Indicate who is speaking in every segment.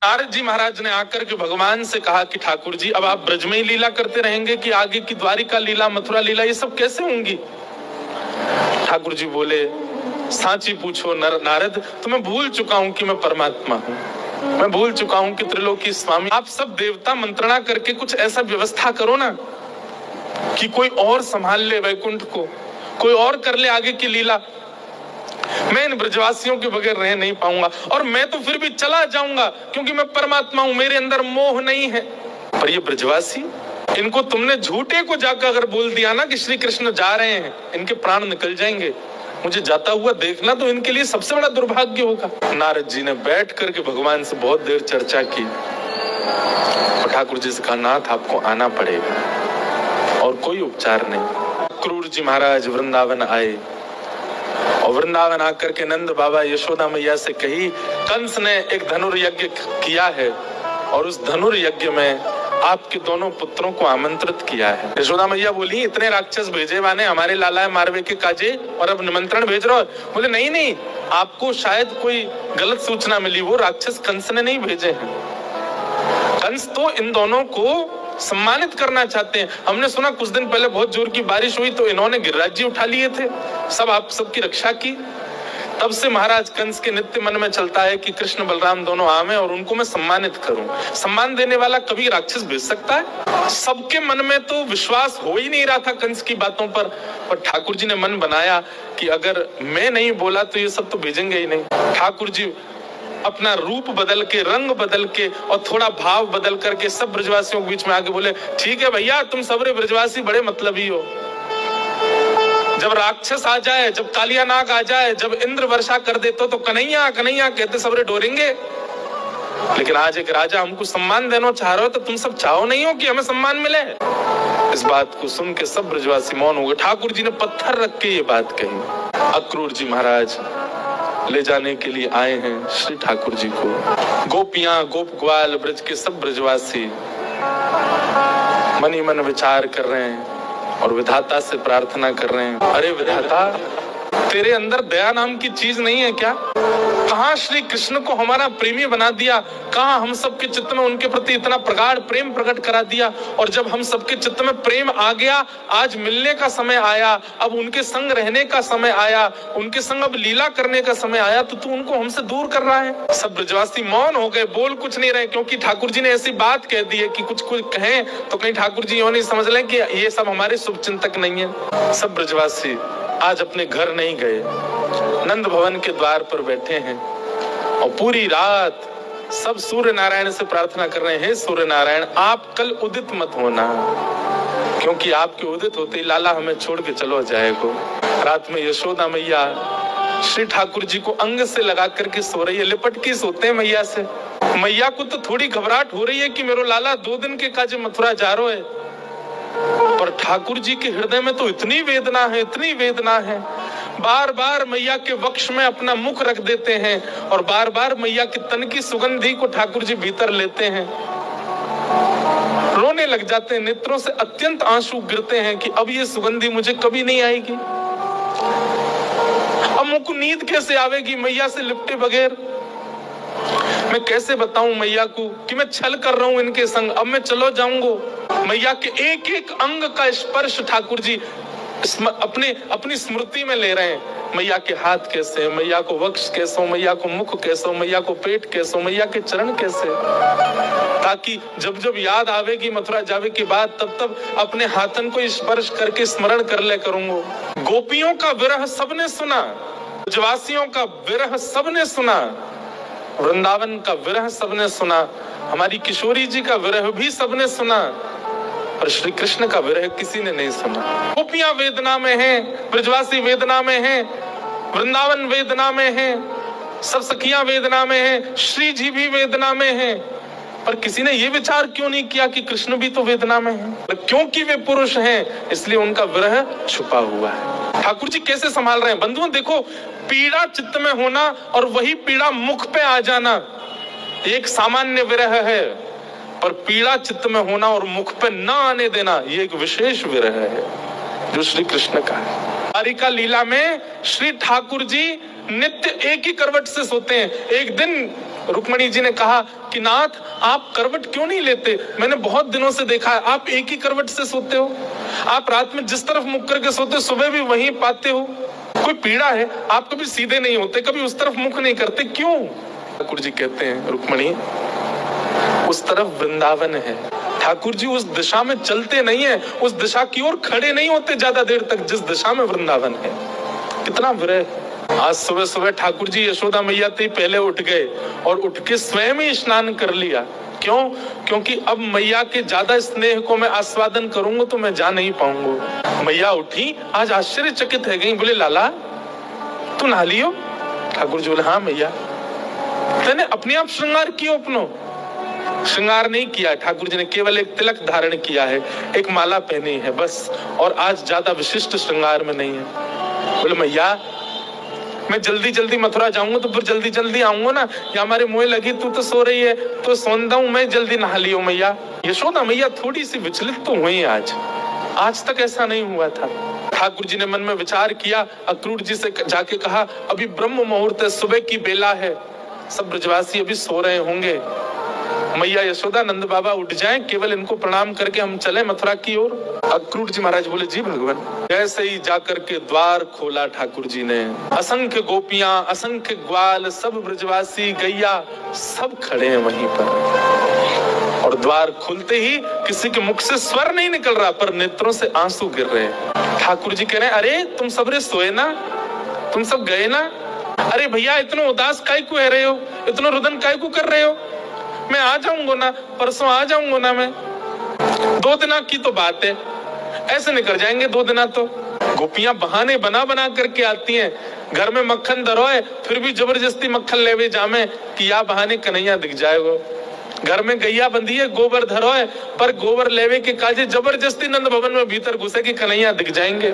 Speaker 1: नारद जी महाराज ने आकर के भगवान से कहा कि ठाकुर जी अब आप ब्रज में ही लीला करते रहेंगे कि आगे की द्वारिका लीला, मथुरा लीला ये सब कैसे होंगी? ठाकुर जी बोले, सांची पूछो नारद, तो मैं भूल चुका हूं कि मैं परमात्मा हूं, मैं भूल चुका हूं कि त्रिलोकी स्वामी। आप सब देवता मंत्रणा करके कुछ ऐसा व्यवस्था करो ना कि कोई और संभाल ले वैकुंठ को, कोई और कर ले आगे की लीला। मैं इन ब्रजवासियों के बगैर रह नहीं पाऊंगा, और मैं तो फिर भी चला जाऊंगा क्योंकि मैं परमात्मा हूं, मेरे अंदर मोह नहीं है। पर ये ब्रजवासी, इनको तुमने झूठे को जाकर अगर बोल दिया ना कि श्री कृष्ण जा रहे हैं, इनके प्राण निकल जाएंगे, मुझे जाता हुआ देखना तो इनके लिए सबसे बड़ा दुर्भाग्य होगा। नारद जी ने बैठ करके भगवान से बहुत देर चर्चा की और ठाकुर जी से कहा, नाथ आपको आना पड़ेगा और कोई उपचार नहीं। क्रूर जी महाराज वृंदावन आए और वृंदावन आकर के नंद बाबा यशोदा मैया से कही, कंस ने एक धनुर्यज्ञ किया है और उस धनुर्यज्ञ में आपके दोनों पुत्रों को आमंत्रित किया है। यशोदा मैया बोली, इतने राक्षस भेजे माने हमारे लाला मारवे के काजे और अब निमंत्रण भेज रहे हो? बोले नहीं नहीं, आपको शायद कोई गलत सूचना मिली, वो राक्षस कंस ने नहीं भेजे हैं। कंस तो इन दोनों को सम्मानित करना चाहते हैं। हमने सुना कुछ दिन पहले बहुत जोर की बारिश हुई तो इन्होंने गिरिराज जी उठा लिए थे, सब आप सबकी रक्षा की। तब से महाराज कंस के नित्य मन में चलता है कि कृष्ण बलराम दोनों आवे और उनको मैं सम्मानित करूं। सम्मान देने वाला कभी राक्षस भेज सकता है? सबके मन में तो विश्वास हो ही नहीं रहा था कंस की बातों पर ठाकुर जी ने मन बनाया कि अगर मैं नहीं बोला तो ये सब तो भेजेंगे ही नहीं। ठाकुर जी अपना रूप बदल के, रंग बदल के और थोड़ा भाव बदल करके सब ब्रजवासियों के बीच में आके बोले, ठीक है भैया, तुम सबरे ब्रजवासी बड़े मतलबी हो। जब राक्षस आ जाए, जब कालिया नाग आ जाए, जब इंद्र वर्षा कर देते तो कन्हैया कन्हैया कहते सबरे डोरेंगे। लेकिन आज एक राजा हमको सम्मान देना चाह रहे हो तो तुम सब चाहो नहीं हो कि हमें सम्मान मिले? इस बात को सुन के सब ब्रजवासी मौन हो गए। ठाकुर जी ने पत्थर रख के ये बात कही। अक्रूर जी महाराज ले जाने के लिए आए हैं श्री ठाकुर जी को। गोपियां, गोप ग्वाल, ब्रज के सब ब्रजवासी मन ही मन विचार कर रहे हैं और विधाता से प्रार्थना कर रहे हैं, अरे विधाता, तेरे अंदर दया नाम की चीज नहीं है क्या? कहाँ श्री कृष्ण को हमारा प्रेमी बना दिया, कहाँ हम सबके चित्त में उनके प्रति इतना प्रगाढ़ प्रेम प्रकट करा दिया, और जब हम सबके चित्त में प्रेम आ गया, आज मिलने का समय आया, अब उनके संग रहने का समय आया, उनके संग अब लीला करने का समय आया, तो तू उनको हमसे दूर कर रहा है। सब ब्रजवासी मौन हो गए, बोल कुछ नहीं रहे, क्योंकि ठाकुर जी ने ऐसी बात कह दी है कि कुछ कहें तो कहीं ठाकुर जी यूं नहीं समझ लें कि ये सब हमारे शुभ चिंतक नहीं है। सब ब्रजवासी आज अपने घर नहीं गए, नंद भवन के द्वार पर बैठे हैं और पूरी रात सब सूर्य नारायण से प्रार्थना कर रहे हैं, हे सूर्य नारायण, आप कल उदित मत होना, क्योंकि आपके उदित होते ही लाला हमें छोड़ के चलो जाएगा। रात में यशोदा मैया श्री ठाकुर जी को अंग से लगा करके सो रही है, लिपट के सोते हैं मैया से। मैया को तो थोड़ी घबराहट हो रही है कि मेरो लाला 2 दिन के काजे मथुरा जा रहे है, पर ठाकुर जी के हृदय में तो इतनी वेदना है, इतनी वेदना है। बार बार मैया के वक्ष में अपना मुख रख देते हैं और बार बार मैया की तन की सुगंधी को ठाकुर जी भीतर लेते हैं, रोने लग जाते हैं, नेत्रों से अत्यंत आंसू गिरते हैं कि अब ये सुगंधी मुझे कभी नहीं आएगी। अब मुझको नींद कैसे आवेगी मैया से लिपटे बगैर? मैं कैसे बताऊं मैया को कि मैं छल कर रहा हूं इनके संग, अब मैं चलो जाऊंगा। मैया के एक एक अंग का स्पर्श ठाकुर जी अपनी स्मृति में ले रहे हैं। मैया के हाथ कैसे, मैया को वक्ष कैसे, मैया को मुख कैसे, मैया को पेट कैसे, मैया के चरण कैसे, ताकि जब जब याद आवेगी मथुरा जावे की बात, तब तब अपने हाथन को स्पर्श करके स्मरण कर ले करूंगा। गोपियों का विरह सबने सुना, ब्रजवासियों का विरह सबने सुना, वृंदावन का विरह सबने सुना, हमारी किशोरी जी का विरह भी सबने सुना, और श्री कृष्ण का विरह किसी ने नहीं सुना। गोपियां वेदना में हैं, ब्रजवासी वेदना में हैं, वृंदावन वेदना में है, सब सखियां वेदना में हैं, श्री जी भी वेदना में हैं, पर किसी ने ये विचार क्यों नहीं किया कि कृष्ण भी तो वेदना में है? क्योंकि वे पुरुष हैं इसलिए उनका विरह छुपा हुआ है। ठाकुर जी कैसे संभाल रहे हैं बंधुओं, देखो, पीड़ा चित्त में होना और वही पीड़ा मुख पे आ जाना एक सामान्य विरह है, पर पीड़ा चित्त में होना और मुख पे न आने देना ये एक विशेष विरह है जो श्री कृष्ण का है। द्वारिका लीला में श्री ठाकुर जी नित्य एक ही करवट से सोते हैं। एक दिन रुक्मणी जी ने कहा कि नाथ आप करवट क्यों नहीं लेते, मैंने बहुत दिनों से देखा है आप एक ही करवट से सोते हो, आप रात में जिस तरफ मुख करके सोते हो सुबह भी वहीं पाते हो, कोई पीड़ा है, आप कभी सीधे नहीं होते, कभी उस तरफ मुख नहीं करते, क्यों? ठाकुर जी कहते हैं रुक्मणी उस तरफ वृंदावन है, ठाकुर जी उस दिशा में चलते नहीं है, उस दिशा की ओर खड़े नहीं होते ज्यादा देर तक जिस दिशा में वृंदावन है। कितना विरह। आज सुबह सुबह ठाकुर जी यशोदा मैया से पहले उठ गए और उठ के स्वयं ही स्नान कर लिया। क्यों? क्योंकि अब मैया के ज्यादा स्नेह को मैं आस्वादन करूंगा तो मैं जा नहीं पाऊंगा। मैया उठी, आज आश्चर्यचकित है गई, बोले लाला तू नहा लियो? ठाकुर जी बोले हाँ मैया। तेने अपने आप श्रृंगार कियो? अपनो श्रृंगार नहीं किया, ठाकुर जी ने केवल एक तिलक धारण किया है, एक माला पहनी है बस, और आज ज्यादा विशिष्ट श्रृंगार में नहीं है। बोले मैया मैं जल्दी जल्दी मथुरा जाऊंगा तो फिर जल्दी जल्दी आऊंगा ना, या हमारे मुंह लगी, तू तो सो रही है तो सोंदा हूं मैं, जल्दी नहा लियो मैया। यशोदा मैया थोड़ी सी विचलित तो हुई आज तक ऐसा नहीं हुआ था। ठाकुर जी ने मन में विचार किया, अक्रूर जी से जाके कहा अभी ब्रह्म मुहूर्त है, सुबह की बेला है, सब ब्रजवासी अभी सो रहे होंगे, मैया यशोदा नंद बाबा उठ जाएं, केवल इनको प्रणाम करके हम चले मथुरा की ओर। अक्रूर जी महाराज बोले जी भगवान। जैसे ही जाकर के द्वार खोला ठाकुर जी ने, असंख्य गोपियां, असंख्य ग्वाल, सब ब्रजवासी, गैया सब खड़े हैं वहीं पर, और द्वार खुलते ही किसी के मुख से स्वर नहीं निकल रहा पर नेत्रों से आंसू गिर रहे हैं। ठाकुर जी कह रहे हैं अरे तुम सबरे सोए ना, तुम सब गए ना, अरे भैया इतना उदास काहे को रहे हो, इतना रुदन काहे को कर रहे हो, मैं आ जाऊंगा ना, परसों आ जाऊंगा ना, मैं 2 दिन की तो बात है, ऐसे निकल जाएंगे 2 दिन तो। गोपियां बहाने बना बना करके आती हैं, घर में मक्खन धरो है फिर भी जबरदस्ती मक्खन लेवे जामे कि या बहाने कन्हैया दिख जाएगा। घर में गैया बंधी है, गोबर धरो है, पर गोबर लेवे के काजे जबरदस्ती नंद भवन में भीतर घुसे कि कन्हैया दिख जाएंगे।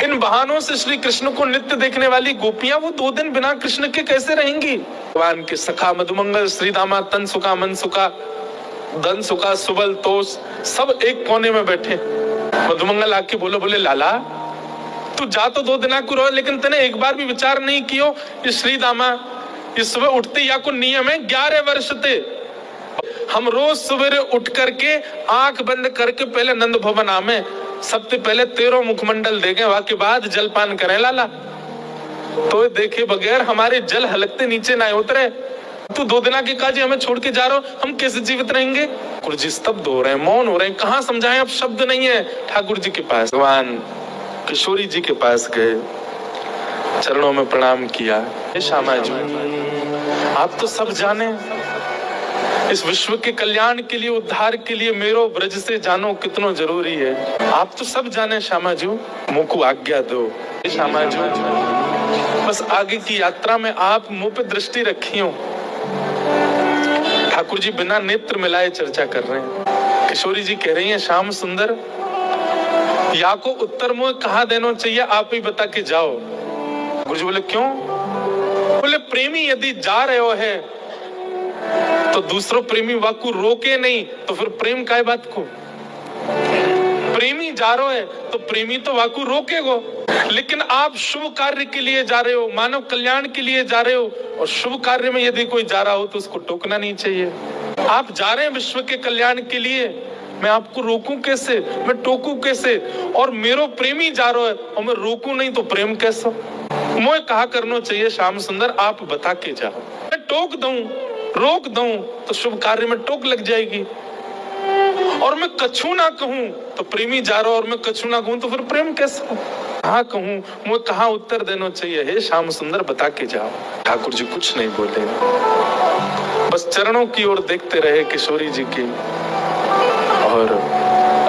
Speaker 1: इन बहानों से श्री कृष्ण को नित्य देखने वाली गोपियां वो 2 दिन बिना कृष्ण के कैसे रहेंगी? भगवान के सखा मधुमंगल, श्रीदामा, तन सुखा, मन सुखा, धन सुखा, सुबल, तोष सब एक कोने में बैठे। मधुमंगल आके बोले लाला तू जा तो 2 दिन को रहो, लेकिन तने एक बार भी विचार नहीं कियो कि श्रीदामा इस सुबह उठते या को नियम है 11 वर्ष थे, हम रोज सवेरे उठ करके आंख बंद करके पहले नंद भवन आमे, सबसे पहले 13 मुखमंडल देंगे, वाके बाद जलपान करें लाला, तो देखे बगैर हमारे जल हलकते नीचे ना उतरे। तू 2 दिन के काजे हमें छोड़ के जा रहा हो, हम कैसे जीवित रहेंगे? ठाकुर जी स्तब्ध हो रहे हैं, मौन हो रहे हैं, कहाँ समझाएं, अब शब्द नहीं है। ठाकुर जी के पास भगवान किशोरी जी के पास गए, चरणों में प्रणाम किया, श्यामा जी आप तो सब जाने, इस विश्व के कल्याण के लिए, उद्धार के लिए मेरो ब्रज से जानो कितना जरूरी है, आप तो सब जाने श्यामा जी, मुझ को आज्ञा दो श्यामा जी, बस आगे की यात्रा में आप मुंह पे दृष्टि रखी हो। ठाकुर जी बिना नेत्र मिलाए चर्चा कर रहे हैं। किशोरी जी कह रही हैं श्याम सुंदर या को उत्तर मुझे कहाँ देना चाहिए, आप ही बता के जाओ। ठाकुर जी बोले क्यों? बोले प्रेमी यदि जा रहे हो है तो दूसरों प्रेमी वाकू रोके नहीं, तो फिर प्रेम काय बात को? प्रेमी जा रहे हो है तो प्रेमी तो वाकू रोकेगो, लेकिन आप शुभ कार्य के लिए जा रहे हो, मानव कल्याण के लिए जा रहे हो, और शुभ कार्य में यदि कोई जा रहा हो तो उसको टोकना नहीं चाहिए। आप जा रहे हैं विश्व के कल्याण के लिए, मैं आपको रोकूं कैसे, मैं टोकूं कैसे? और मेरो प्रेमी जा रहा है और मैं रोकूं नहीं तो प्रेम कैसा? मुझे कहा करना चाहिए श्याम सुंदर, आप बता के जाओ, मैं टोक दूं, रोक दूं तो शुभ कार्य में टोक लग जाएगी, और मैं कछू ना कहूं तो प्रेमी जा रहा और मैं कछू ना कहूं तो फिर प्रेम कैसा? कहाँ कहूं, मुझे कहाँ उत्तर देना चाहिए? हे श्याम सुंदर बता के जाओ। ठाकुर जी कुछ नहीं बोले, बस चरणों की ओर देखते रहे किशोरी जी की, और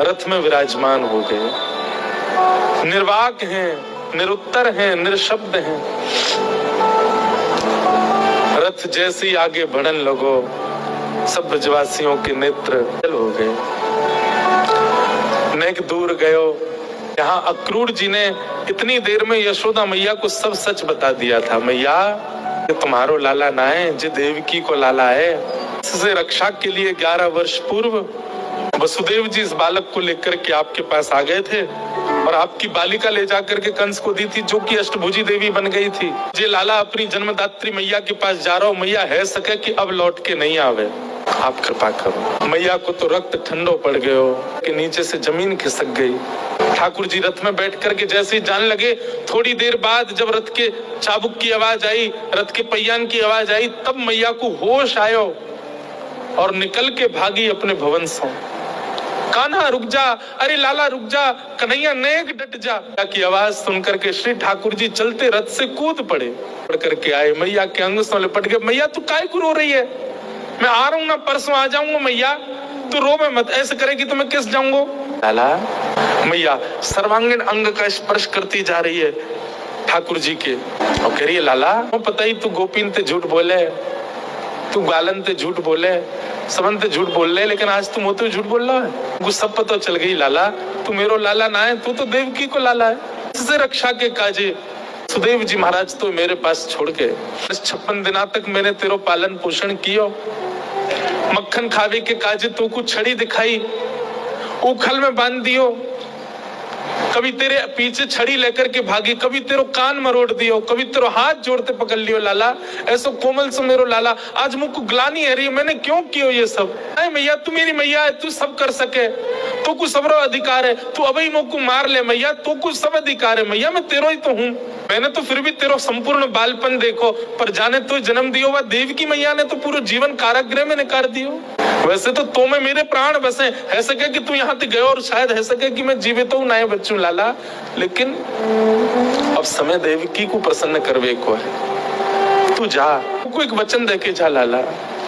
Speaker 1: रथ में विराजमान हो गए। निर्वाक हैं, निरुत्तर हैं, निरशब्द हैं। रथ जैसे ही आगे बढ़न लगो, सब ब्रजवासियों के नेत्र जल हो गए। नेक दूर गयो, यहाँ अक्रूर जी ने इतनी देर में यशोदा मैया को सब सच बता दिया था। मैया ये तुम्हारो लाला ना है, जे देवकी को लाला है। इससे रक्षा के लिए 11 वर्ष पूर्व वसुदेव जी इस बालक को लेकर के आपके पास आ गए थे, और और आपकी बालिका ले जाकर के कंस को दी थी, जो कि अष्टभुजी देवी बन गई थी। जे लाला अपनी जन्मदात्री मैया के पास जा रहा हूं, मैया है सके कि अब लौट के नहीं आवे, आप कृपा करो। मैया को तो रक्त ठंडो पड़ गयो कि नीचे से जमीन खिसक गई। ठाकुर जी रथ में बैठ करके जैसे ही जाने लगे, थोड़ी देर बाद जब रथ के चाबुक की आवाज आई, रथ के पहियान की आवाज आई, तब मैया को होश आयो और निकल के भागी अपने भवन से। कान्हा रुक जा, अरे लाला रुक जा, कन्हैया नेक डट जा की आवाज सुनकर के श्री ठाकुर जी चलते रथ से कूद पड़े। पड़ करके आए, मैया के अंग से लिपट गए। मैया तू काहे को रो रही है? मैं आ रहा हूँ ना, परसों आ जाऊंगा। मैया तू रो में मत, ऐसे करेगी तो मैं किस जाऊंगा? लाला, मैया सर्वांगीण अंग का स्पर्श करती जा रही है ठाकुर जी के और कह रही है, लाला पता ही तू गोपीन ते झूठ बोले, तू गालन ते झूठ बोले, समन ते झूठ बोल ले, लेकिन आज तू मोते झूठ बोल रहा है। गुस्सा पता चल गई लाला, तू मेरो लाला ना है, तू तो देवकी को लाला है। इससे रक्षा के काजे सुदेव जी महाराज तो मेरे पास छोड़ के 56 दिना तक मैंने तेरो पालन पोषण कियो। मक्खन खावे के काजे तो कुछ छड़ी दिखाई, उखल में बांध दियो, कभी तेरे पीछे छड़ी लेकर के भागी, कभी तेरो कान मरोड़ दियो, कभी तेरो हाथ जोड़ते पकड़ लियो लाला। ऐसो कोमल से मेरो लाला, आज मुझको ग्लानी है रही, मैंने क्यों कियो ये सब? अरे मैया तू मेरी मैया है, तू सब कर सके, तो कुछ सबरो अधिकार है, तू अभी मुझको मार ले मैया, तो कुछ सब अधिकार है मैया, मैं तेरो ही तो हूँ। मैंने तो फिर भी तेरो संपूर्ण बालपन देखो, पर जाने तो जन्म दियो वह देवकी मैया ने तो पूरा जीवन कारागृह में निकाल दियो। वैसे तो में मेरे प्राण बसे, है सके कि तू यहाँ तक गयो और शायद है सके कि मैं जीवित हूँ ना बच्चू लाला, लेकिन अब समय देवकी को प्रसन्न करवे को है। तू जा, तू एक वचन देके जा लाला।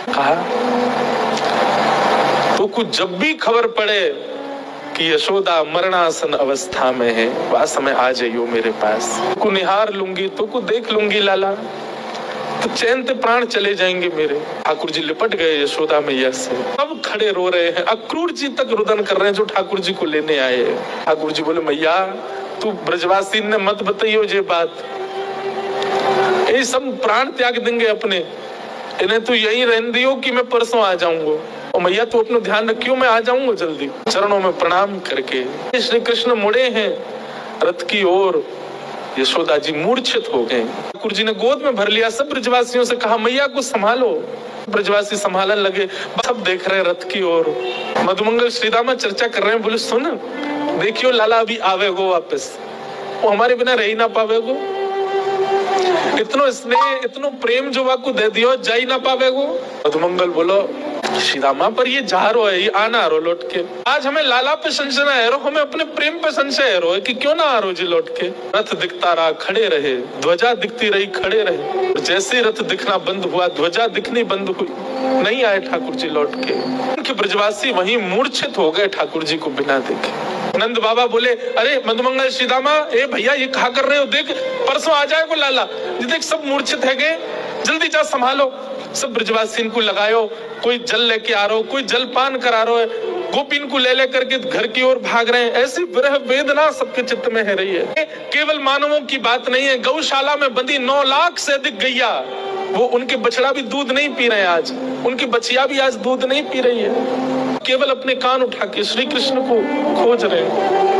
Speaker 1: कहा तो कुछ जब भी खबर पड़े कि यशोदा मरणासन अवस्था में है, वह समय आ जाइयो मेरे पास, को निहार लूंगी, तो को देख लूंगी लाला, तो चैन से प्राण चले जाएंगे मेरे। ठाकुर जी लिपट गए यशोदा मैया से, अब खड़े रो रहे हैं, अक्रूर जी तक रुदन कर रहे हैं जो ठाकुर जी को लेने आए। ठाकुर जी बोले, मैया तू ब्रजवासी ने मत बताइयो ये बात, ये सब प्राण त्याग देंगे अपने, इन्हें तू यही रहने दियो कि मैं परसों आ जाऊंगा। और मैया तू अपना ध्यान रखियो, मैं आ जाऊंगा जल्दी। चरणों में प्रणाम करके श्री कृष्ण मुड़े हैं रथ की ओर। यशोदा जी मूर्छित हो गए। ठाकुर जी ने गोद में भर लिया, सब ब्रजवासियों से कहा मैया को संभालो। ब्रजवासी संभालने लगे, सब देख रहे रथ की ओर। मधुमंगल श्रीदामा चर्चा कर रहे हैं, बोले सुन देखियो लाला अभी आवेगो वापस, वो हमारे बिना रह ही ना पावेगो, इतनो स्नेह इतनो प्रेम जो वाकू दे दियो जा ही ना पावेगो। मधुमंगल बोलो श्रीदामा पर ये जा रो है, ये आना रो लौट के, आज हमें लाला पे संशय है रो, हमें अपने प्रेम पे संशय है कि क्यों ना आ रो जी लौट के। रथ दिखता रहा खड़े रहे, ध्वजा दिखती रही खड़े रहे, जैसे रथ दिखना बंद हुआ ध्वजा दिखनी बंद हुई, नहीं आए ठाकुर जी लौट के। उनके ब्रजवासी वहीं मूर्छित हो गए ठाकुर जी को बिना देखे। नंद बाबा बोले, अरे मधुमंगल श्रीदामा, ए भैया ये कहा कर रहे हो, देख परसों आ जाएगा लाला, देख सब मूर्छित है गए, जल्दी जा संभालो। सब ब्रजवासी इनको लगायो, कोई जल लेके आ रहा हो, कोई जल पान करा रहा है, गोपीन को ले करके घर की ओर भाग रहे हैं। ऐसी विरह वेदना सबके चित्त में है रही है। केवल मानवों की बात नहीं है, गौशाला में बंदी 9 लाख से अधिक गैया, वो उनके बछड़ा भी दूध नहीं पी रहे हैं आज, उनकी बचिया भी आज दूध नहीं पी रही है, केवल अपने कान उठा के श्री कृष्ण को खोज रहे हैं।